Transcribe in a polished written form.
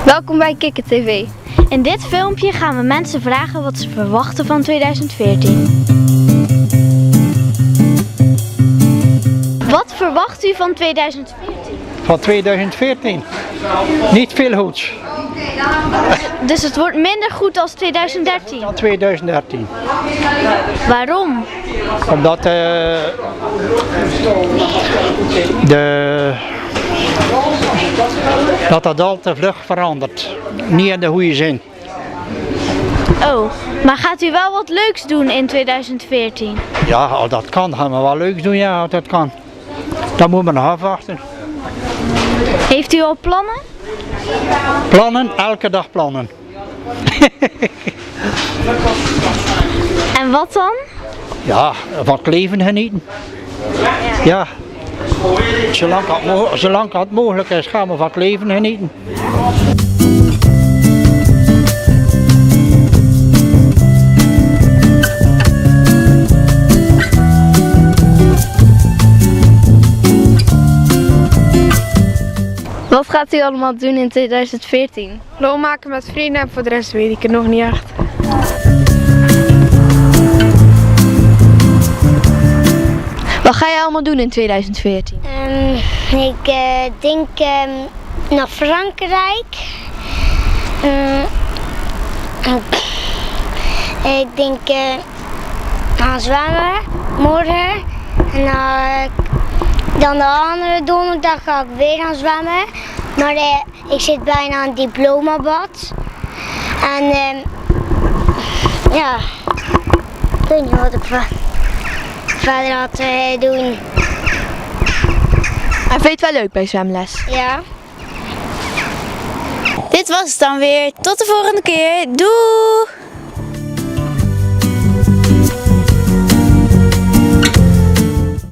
Welkom bij Kikker TV. In dit filmpje gaan we mensen vragen wat ze verwachten van 2014. Wat verwacht u van 2014? Van 2014? Niet veel goeds. Dus het wordt minder goed als 2013? Dan 2013. Waarom? Omdat dat al te vlug verandert. Niet in de goede zin. Oh, maar gaat u wel wat leuks doen in 2014? Ja, als dat kan, gaan we wel leuks doen, ja, als dat kan. Dan moeten we nog afwachten. Heeft u al plannen? Plannen, elke dag plannen. En wat dan? Ja, van het leven genieten. Ja. Zolang het mogelijk is, gaan we van het leven genieten. Wat gaat u allemaal doen in 2014? Lol maken met vrienden en voor de rest weet ik het nog niet echt. Wat ga je allemaal doen in 2014? Ik denk naar Frankrijk. Ik denk gaan zwemmen morgen. En dan de andere donderdag ga ik weer gaan zwemmen. Maar ik zit bijna aan het diplomabad. En ja, ik weet niet wat ik verder had doen. En vind je het wel leuk bij zwemles? Ja. Dit was het dan weer. Tot de volgende keer. Doei!